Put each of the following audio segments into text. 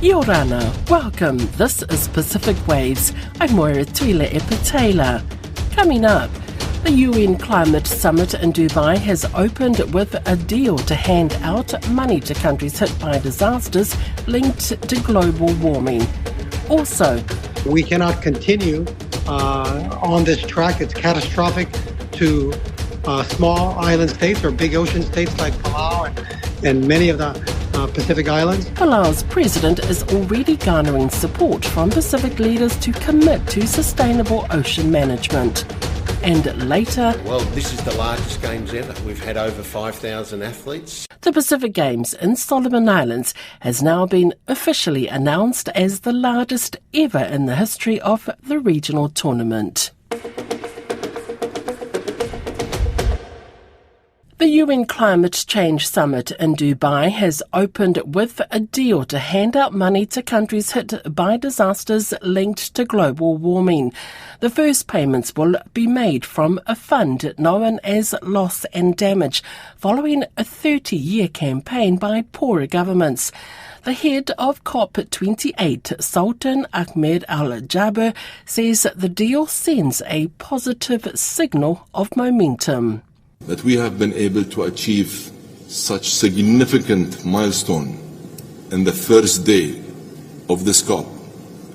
Yorana, welcome. This is Pacific Waves. I'm Moira Tuila Epitela. Coming up, the UN Climate Summit in Dubai has opened with a deal to hand out money to countries hit by disasters linked to global warming. Also, we cannot continue on this track. It's catastrophic to small island states or big ocean states like Palau and many of the Pacific Islands. Palau's president is already garnering support from Pacific leaders to commit to sustainable ocean management. And later, well, this is the largest games ever. We've had over 5,000 athletes. The Pacific Games in Solomon Islands has now been officially announced as the largest ever in the history of the regional tournament. The UN Climate Change Summit in Dubai has opened with a deal to hand out money to countries hit by disasters linked to global warming. The first payments will be made from a fund known as Loss and Damage, following a 30-year campaign by poorer governments. The head of COP28, Sultan Ahmed Al-Jaber, says the deal sends a positive signal of momentum. That we have been able to achieve such significant milestone in the first day of this COP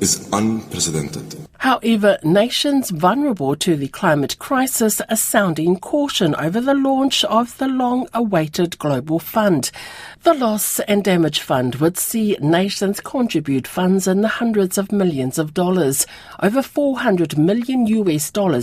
is unprecedented. However, nations vulnerable to the climate crisis are sounding caution over the launch of the long-awaited global fund. The Loss and Damage Fund would see nations contribute funds in the hundreds of millions of dollars. Over $400 million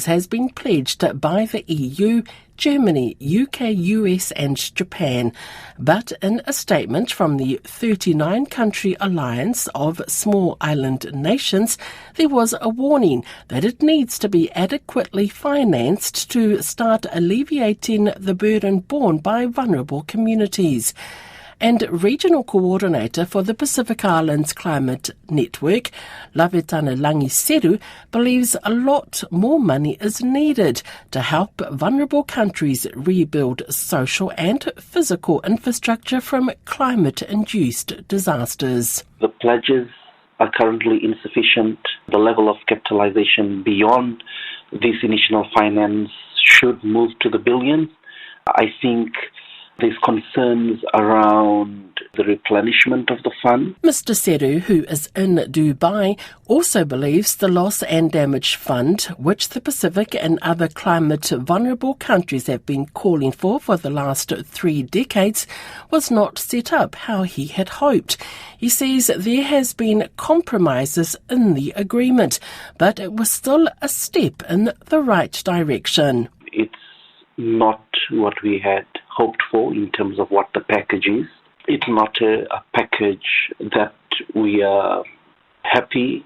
has been pledged by the EU, Germany, UK, US and Japan. But in a statement from the 39-country alliance of small island nations, there was a warning that it needs to be adequately financed to start alleviating the burden borne by vulnerable communities. And Regional Coordinator for the Pacific Islands Climate Network, Lavetana Langiseru, believes a lot more money is needed to help vulnerable countries rebuild social and physical infrastructure from climate-induced disasters. The pledges are currently insufficient. The level of capitalization beyond this initial finance should move to the billions. I think there's concerns around the replenishment of the fund. Mr. Seru, who is in Dubai, also believes the Loss and Damage Fund, which the Pacific and other climate-vulnerable countries have been calling for the last 3 decades, was not set up how he had hoped. He says there has been compromises in the agreement, but it was still a step in the right direction. It's not what we had hoped for in terms of what the package is. It's not a package that we are happy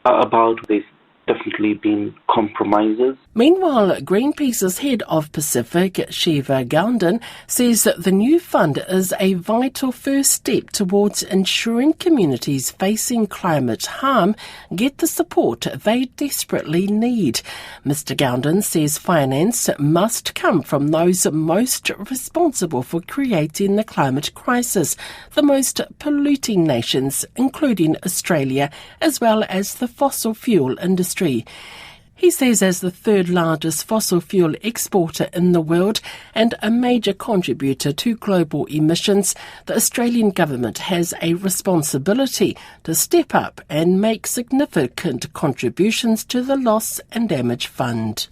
about. There's definitely been compromises. Meanwhile, Greenpeace's head of Pacific, Shiva Gaundan, says that the new fund is a vital first step towards ensuring communities facing climate harm get the support they desperately need. Mr. Gaundan says finance must come from those most responsible for creating the climate crisis, the most polluting nations, including Australia, as well as the fossil fuel industry. He says as the third largest fossil fuel exporter in the world and a major contributor to global emissions, the Australian government has a responsibility to step up and make significant contributions to the Loss and Damage Fund.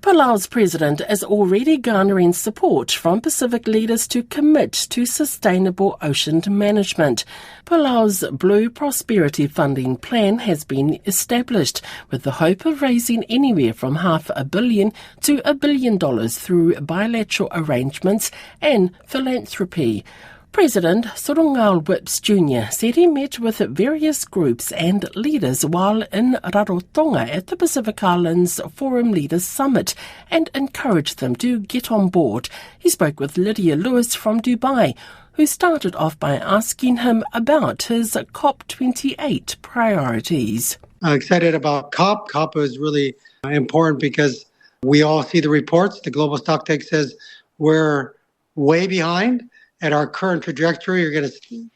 Palau's president is already garnering support from Pacific leaders to commit to sustainable ocean management. Palau's Blue Prosperity Funding Plan has been established with the hope of raising anywhere from $500 million to $1 billion through bilateral arrangements and philanthropy. President Surungal Whips Jr. said he met with various groups and leaders while in Rarotonga at the Pacific Islands Forum Leaders Summit and encouraged them to get on board. He spoke with Lydia Lewis from Dubai, who started off by asking him about his COP28 priorities. I'm excited about COP. COP is really important because we all see the reports. The Global Stocktake says we're way behind. at our current trajectory, are going to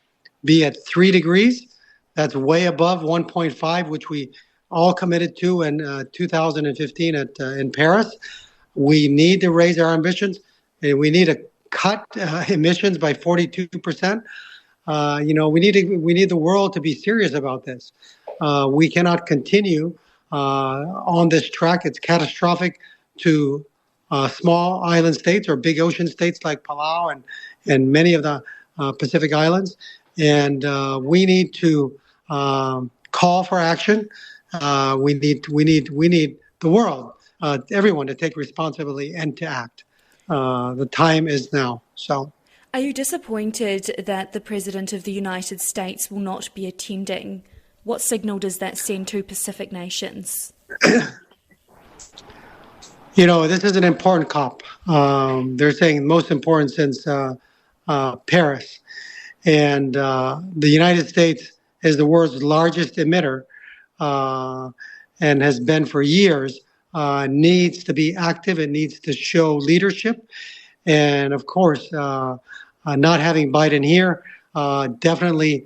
be at 3 degrees. That's way above 1.5, which we all committed to in 2015 in Paris. We need to raise our ambitions, and we need to cut emissions by 42%. We need the world to be serious about this. We cannot continue on this track. It's catastrophic to small island states or big ocean states like Palau and many of the Pacific Islands. And we need to call for action. We need the world, everyone, to take responsibility and to act. The time is now. So, are you disappointed that the President of the United States will not be attending? What signal does that send to Pacific nations? This is an important COP. They're saying most important since Paris. And the United States is the world's largest emitter and has been for years, needs to be active. It needs to show leadership. And of course, not having Biden here definitely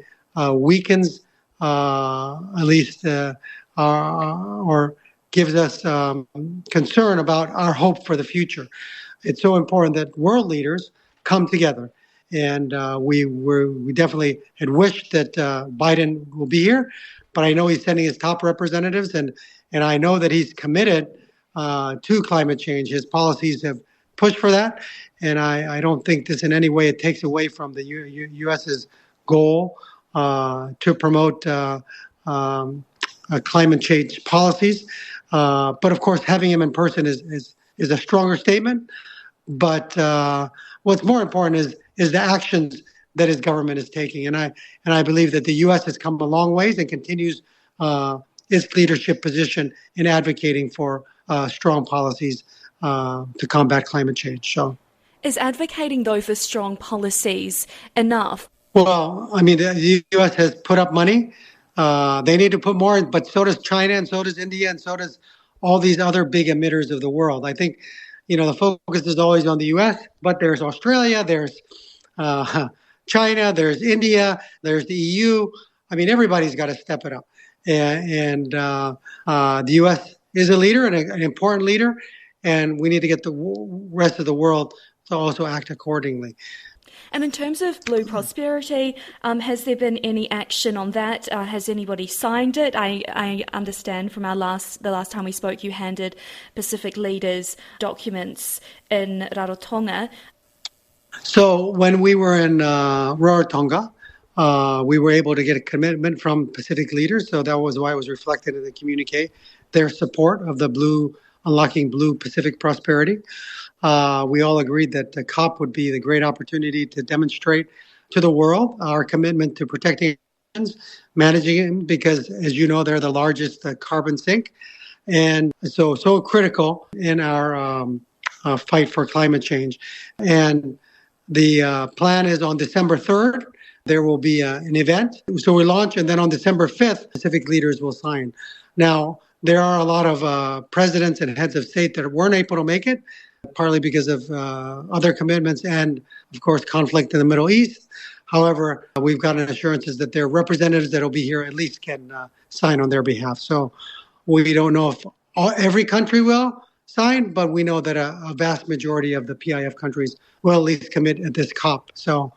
weakens, at least, or gives us concern about our hope for the future. It's so important that world leaders come together. And we definitely had wished that Biden will be here, but I know he's sending his top representatives, and I know that he's committed to climate change. His policies have pushed for that, and I don't think this in any way it takes away from the U.S.'s goal to promote climate change policies. But of course, having him in person is a stronger statement. But what's more important is the actions that his government is taking, and I believe that the U.S. has come a long ways and continues its leadership position in advocating for strong policies to combat climate change. So, is advocating though for strong policies enough? Well, I mean, the U.S. has put up money. They need to put more, but so does China, and so does India, and so does all these other big emitters of the world. I think, the focus is always on the U.S., but there's Australia, there's China, there's India, there's the EU. I mean, everybody's got to step it up. And the U.S. is a leader and an important leader, and we need to get the rest of the world to also act accordingly. And in terms of blue prosperity, has there been any action on that? Has anybody signed it? I understand from the last time we spoke, you handed Pacific leaders documents in Rarotonga. So when we were in Rarotonga, we were able to get a commitment from Pacific leaders. So that was why it was reflected in the communique, their support of the unlocking blue Pacific prosperity. We all agreed that the COP would be the great opportunity to demonstrate to the world our commitment to protecting oceans, managing it, because, as you know, they're the largest carbon sink. And so critical in our fight for climate change. And the plan is on December 3rd, there will be an event. So we launch, and then on December 5th, Pacific leaders will sign. Now, there are a lot of presidents and heads of state that weren't able to make it, partly because of other commitments and, of course, conflict in the Middle East. However, we've gotten assurances that their representatives that will be here at least can sign on their behalf. So we don't know if every country will sign, but we know that a vast majority of the PIF countries will at least commit at this COP. So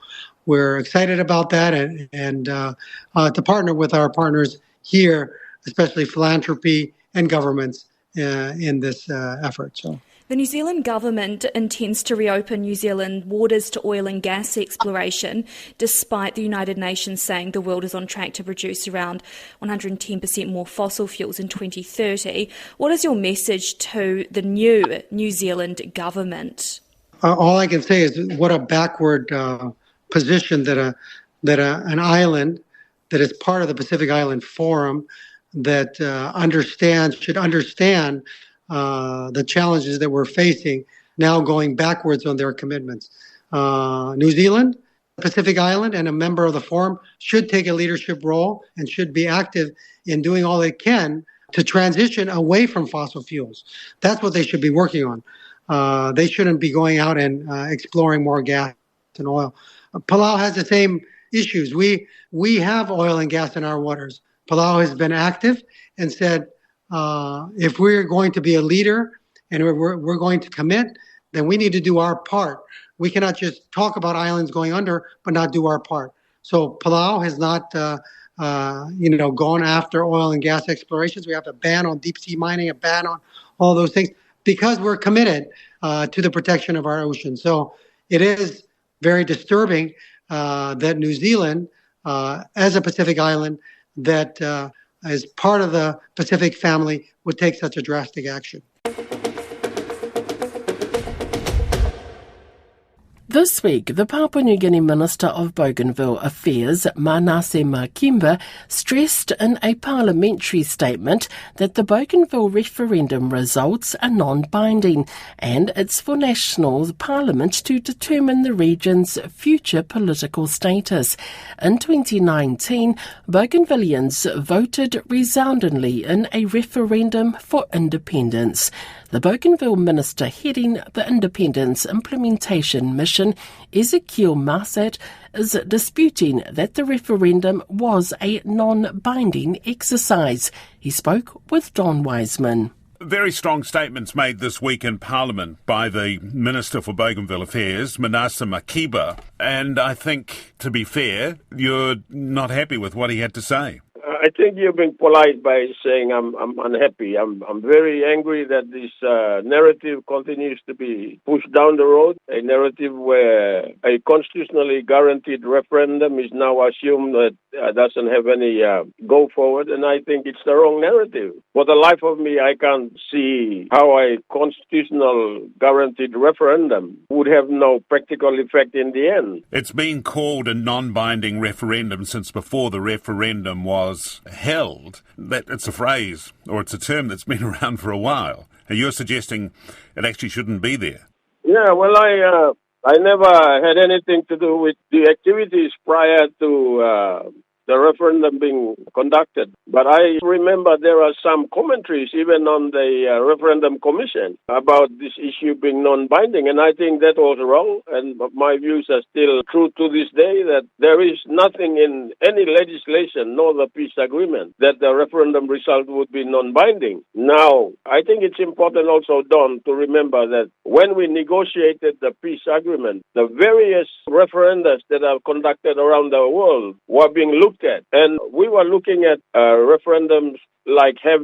we're excited about that and to partner with our partners here, especially philanthropy and governments in this effort. So. The New Zealand government intends to reopen New Zealand waters to oil and gas exploration, despite the United Nations saying the world is on track to produce around 110% more fossil fuels in 2030. What is your message to the new New Zealand government? All I can say is what a backward position that an island that is part of the Pacific Island Forum that should understand the challenges that we're facing, now going backwards on their commitments. New Zealand, Pacific Island, and a member of the forum should take a leadership role and should be active in doing all they can to transition away from fossil fuels. That's what they should be working on. They shouldn't be going out and exploring more gas and oil. Palau has the same issues. We have oil and gas in our waters. Palau has been active and said, if we're going to be a leader and we're going to commit, then we need to do our part. We cannot just talk about islands going under, but not do our part. So Palau has not, gone after oil and gas explorations. We have a ban on deep sea mining, a ban on all those things, because we're committed to the protection of our ocean. So it is very disturbing that New Zealand, as a Pacific island, that as part of the Pacific family, would take such a drastic action. This week, the Papua New Guinea Minister of Bougainville Affairs, Manasseh Makimba, stressed in a parliamentary statement that the Bougainville referendum results are non-binding and it's for National Parliament to determine the region's future political status. In 2019, Bougainvilleans voted resoundingly in a referendum for independence. The Bougainville minister heading the Independence Implementation Mission, Ezekiel Marsat, is disputing that the referendum was a non-binding exercise. He spoke with Don Wiseman. Very strong statements made this week in Parliament by the Minister for Bougainville Affairs, Manasseh Makimba, and I think, to be fair, you're not happy with what he had to say. I think you're being polite by saying I'm unhappy. I'm very angry that this narrative continues to be pushed down the road, a narrative where a constitutionally guaranteed referendum is now assumed that doesn't have any go forward, and I think it's the wrong narrative. For the life of me, I can't see how a constitutional guaranteed referendum would have no practical effect in the end. It's been called a non-binding referendum since before the referendum was held. That it's a phrase or it's a term that's been around for a while. And you're suggesting it actually shouldn't be there. Yeah, well, I never had anything to do with the activities prior to the referendum being conducted. But I remember there are some commentaries even on the referendum commission about this issue being non-binding, and I think that was wrong, and my views are still true to this day, that there is nothing in any legislation nor the peace agreement that the referendum result would be non-binding. Now, I think it's important also, Don, to remember that when we negotiated the peace agreement, the various referendums that are conducted around the world were being looked at. And we were looking at referendums like have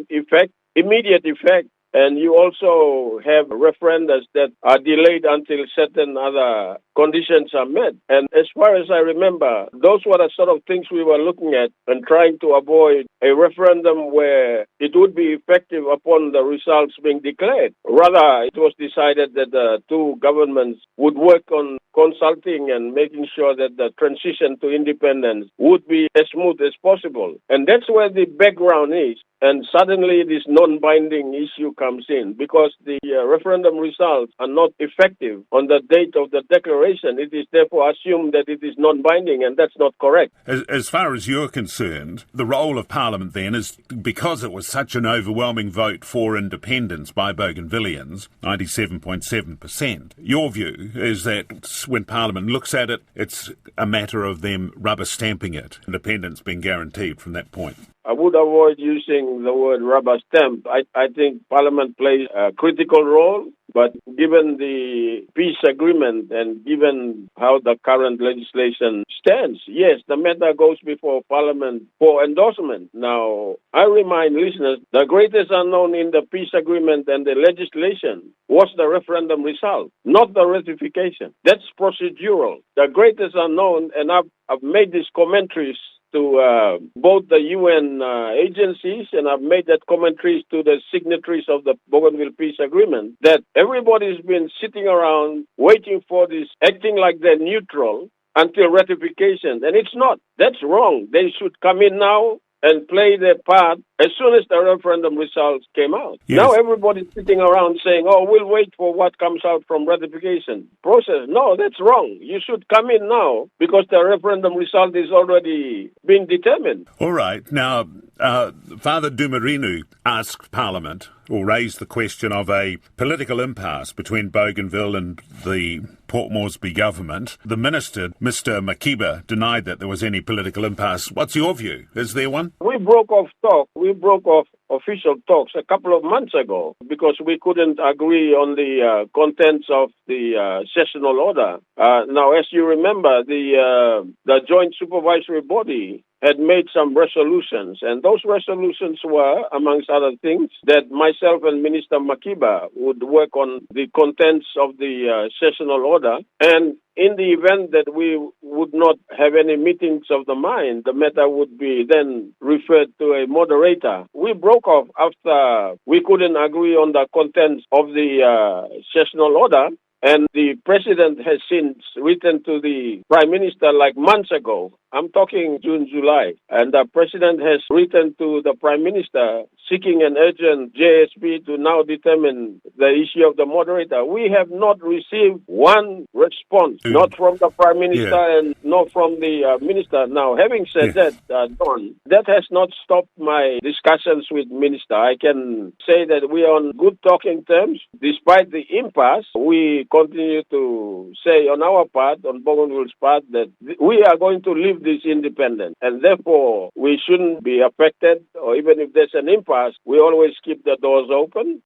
immediate effect, and you also have referendums that are delayed until certain other conditions are met. And as far as I remember, those were the sort of things we were looking at and trying to avoid a referendum where it would be effective upon the results being declared. Rather, it was decided that the two governments would work on consulting and making sure that the transition to independence would be as smooth as possible. And that's where the background is. And suddenly this non-binding issue comes in because the referendum results are not effective on the date of the declaration. It is therefore assumed that it is non-binding, and that's not correct. As far as you're concerned, the role of Parliament then is, because it was such an overwhelming vote for independence by Bougainvilleans, 97.7%, your view is that when Parliament looks at it, it's a matter of them rubber stamping it, independence being guaranteed from that point. I would avoid using the word rubber stamp. I think Parliament plays a critical role, but given the peace agreement and given how the current legislation stands, yes, the matter goes before Parliament for endorsement. Now, I remind listeners, the greatest unknown in the peace agreement and the legislation was the referendum result, not the ratification. That's procedural. The greatest unknown, and I've made these commentaries to both the UN agencies, and I've made that commentaries to the signatories of the Bougainville Peace Agreement, that everybody's been sitting around waiting for this, acting like they're neutral until ratification. And it's not. That's wrong. They should come in now and play their part as soon as the referendum results came out. Yes. Now everybody's sitting around saying, oh, we'll wait for what comes out from ratification process. No, that's wrong. You should come in now because the referendum result is already being determined. All right. Now, Father Dumarinu asked Parliament, or raised the question of a political impasse between Bougainville and the Port Moresby government. The minister, Mr Makiba, denied that there was any political impasse. What's your view? Is there one? We broke off official talks a couple of months ago because we couldn't agree on the contents of the sessional order. Now, as you remember, the Joint Supervisory Body had made some resolutions, and those resolutions were, amongst other things, that myself and Minister Makiba would work on the contents of the sessional order, and in the event that we would not have any meetings of the mind, the matter would be then referred to a moderator. We broke off after we couldn't agree on the contents of the sessional order, and the President has since written to the Prime Minister like months ago. I'm talking June, July. And the President has written to the Prime Minister seeking an urgent JSP to now determine the issue of the moderator. We have not received one response, not from the Prime Minister and not from the Minister. Now, having said that, Don, that has not stopped my discussions with Minister. I can say that we are on good talking terms. Despite the impasse, we continue to say on our part, on Bougainville's part, that we are going to leave this independent, and therefore we shouldn't be affected, or even if there's an impasse, we always keep the doors open.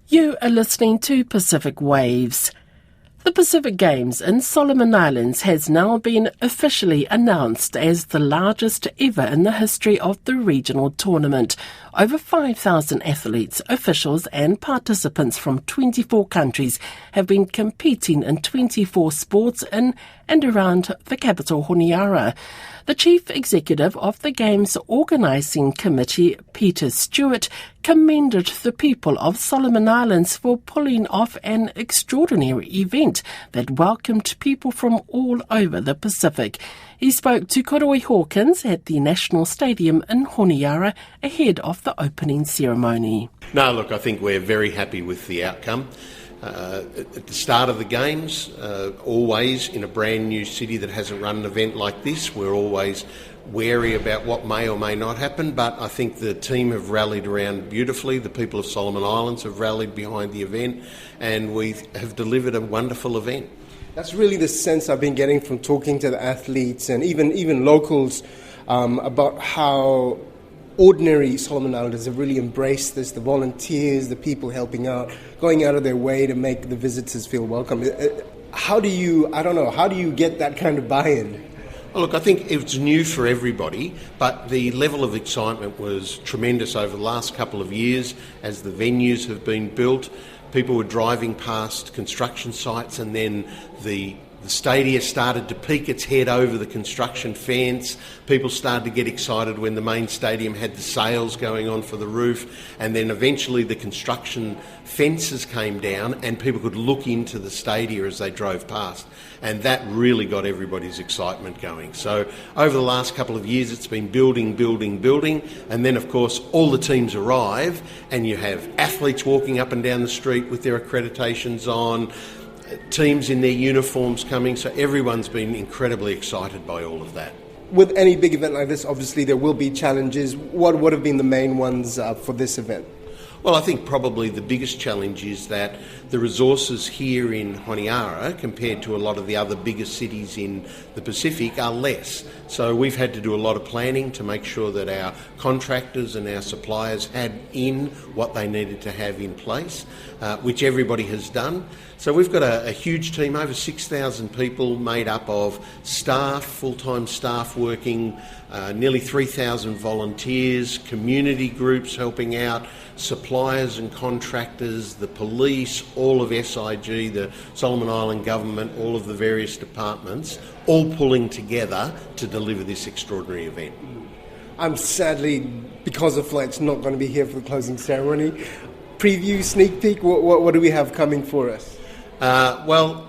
You are listening to Pacific Waves. The Pacific Games in Solomon Islands has now been officially announced as the largest ever in the history of the regional tournament. Over 5,000 athletes, officials and participants from 24 countries have been competing in 24 sports in and around the capital Honiara. The chief executive of the Games Organising Committee, Peter Stewart, commended the people of Solomon Islands for pulling off an extraordinary event that welcomed people from all over the Pacific. He spoke to Koroi Hawkins at the National Stadium in Honiara ahead of the opening ceremony. No, look, I think we're very happy with the outcome. At the start of the Games, always in a brand new city that hasn't run an event like this, we're always wary about what may or may not happen, but I think the team have rallied around beautifully. The people of Solomon Islands have rallied behind the event, and we have delivered a wonderful event. That's really the sense I've been getting from talking to the athletes and even locals about how ordinary Solomon Islanders have really embraced this, the volunteers, the people helping out, going out of their way to make the visitors feel welcome. How do you get that kind of buy-in? Well, look, I think it's new for everybody, but the level of excitement was tremendous over the last couple of years as the venues have been built. People were driving past construction sites, and then the stadia started to peek its head over the construction fence. People started to get excited when the main stadium had the sails going on for the roof, and then eventually the construction fences came down and people could look into the stadia as they drove past, and that really got everybody's excitement going. So over the last couple of years it's been building, and then of course all the teams arrive and you have athletes walking up and down the street with their accreditations on, teams in their uniforms coming, so everyone's been incredibly excited by all of that. With any big event like this, obviously there will be challenges. What have been the main ones for this event? Well, I think probably the biggest challenge is that the resources here in Honiara, compared to a lot of the other bigger cities in the Pacific, are less. So we've had to do a lot of planning to make sure that our contractors and our suppliers had in what they needed to have in place, which everybody has done. So we've got a huge team, over 6,000 people made up of staff, full-time staff working, nearly 3,000 volunteers, community groups helping out, suppliers and contractors, the police, all of SIG, the Solomon Island government, all of the various departments, all pulling together to deliver this extraordinary event. I'm sadly, because of flights, not going to be here for the closing ceremony. Preview, sneak peek, what do we have coming for us? Well,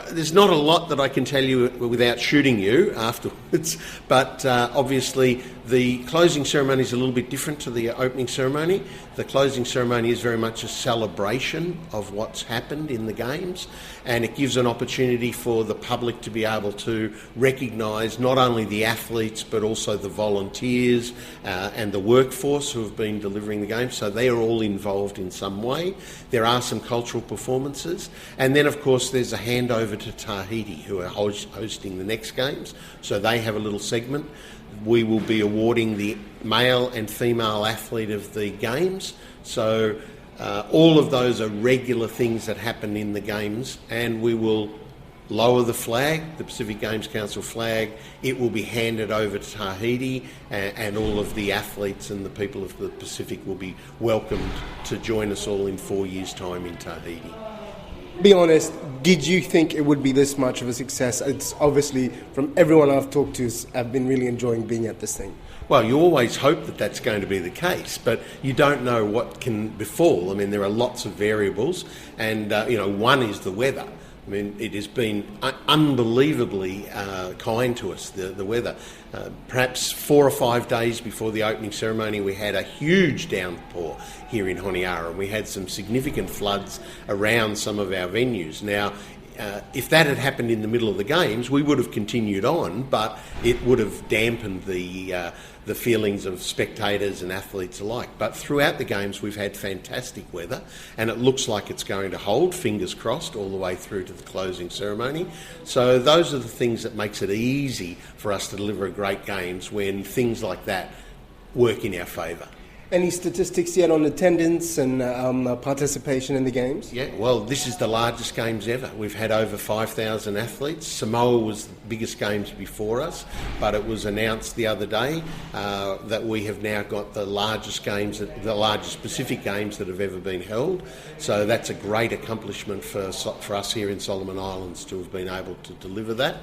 there's not a lot that I can tell you without shooting you afterwards, but obviously the closing ceremony is a little bit different to the opening ceremony. The closing ceremony is very much a celebration of what's happened in the Games, and it gives an opportunity for the public to be able to recognise not only the athletes but also the volunteers and the workforce who have been delivering the Games, so they are all involved in some way. There are some cultural performances, and then of course there's a handover to Tahiti, who are hosting the next Games, so they have a little segment. We will be awarding the male and female athlete of the Games, so all of those are regular things that happen in the Games, and we will lower the flag, the Pacific Games Council flag. It will be handed over to Tahiti, and all of the athletes and the people of the Pacific will be welcomed to join us all in 4 years' time in Tahiti. Be honest, did you think it would be this much of a success? It's obviously, from everyone I've talked to, I've been really enjoying being at this thing. Well, you always hope that that's going to be the case, but you don't know what can befall. I mean, there are lots of variables, and one is the weather. I mean, it has been unbelievably kind to us, the weather. Perhaps 4 or 5 days before the opening ceremony, we had a huge downpour here in Honiara, and we had some significant floods around some of our venues. Now, if that had happened in the middle of the Games, we would have continued on, but it would have dampened the feelings of spectators and athletes alike. But throughout the Games, we've had fantastic weather, and it looks like it's going to hold, fingers crossed, all the way through to the closing ceremony. So those are the things that makes it easy for us to deliver a great Games when things like that work in our favour. Any statistics yet on attendance and participation in the Games? Yeah, well, this is the largest Games ever. We've had over 5,000 athletes. Samoa was the biggest Games before us, but it was announced the other day that we have now got the largest Games, the largest Pacific Games that have ever been held. So that's a great accomplishment for us here in Solomon Islands to have been able to deliver that.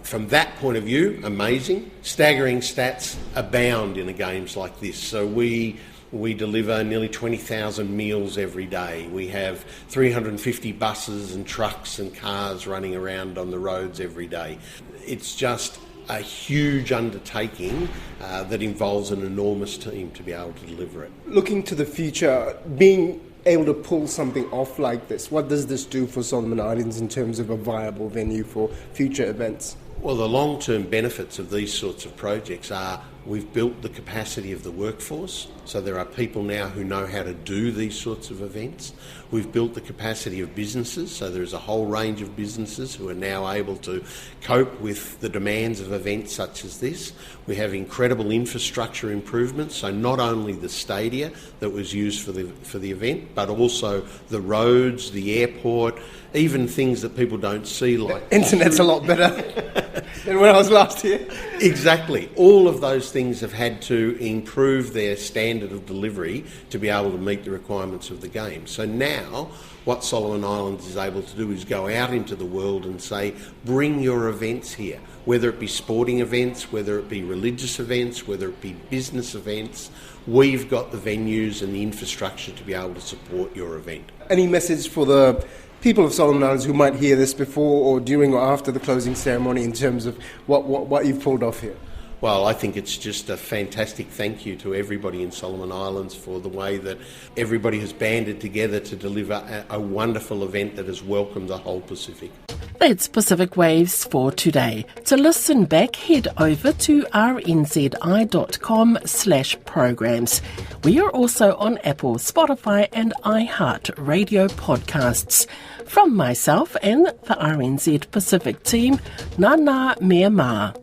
From that point of view, amazing. Staggering stats abound in a Games like this. So we deliver nearly 20,000 meals every day. We have 350 buses and trucks and cars running around on the roads every day. It's just a huge undertaking that involves an enormous team to be able to deliver it. Looking to the future, being able to pull something off like this, what does this do for Solomon Islands in terms of a viable venue for future events? Well, the long-term benefits of these sorts of projects are we've built the capacity of the workforce, so there are people now who know how to do these sorts of events. We've built the capacity of businesses, so there's a whole range of businesses who are now able to cope with the demands of events such as this. We have incredible infrastructure improvements, so not only the stadia that was used for the event, but also the roads, the airport, even things that people don't see like... Internet's a lot better than when I was last here. Exactly. All of those things have had to improve their standard of delivery to be able to meet the requirements of the game. So now what Solomon Islands is able to do is go out into the world and say, bring your events here, whether it be sporting events, whether it be religious events, whether it be business events. We've got the venues and the infrastructure to be able to support your event. Any message for the people of Solomon Islands who might hear this before or during or after the closing ceremony in terms of what you've pulled off here? Well, I think it's just a fantastic thank you to everybody in Solomon Islands for the way that everybody has banded together to deliver a wonderful event that has welcomed the whole Pacific. That's Pacific Waves for today. To listen back, head over to rnzi.com/programs. We are also on Apple, Spotify and iHeart Radio podcasts. From myself and the RNZ Pacific team, Nana Mea Ma.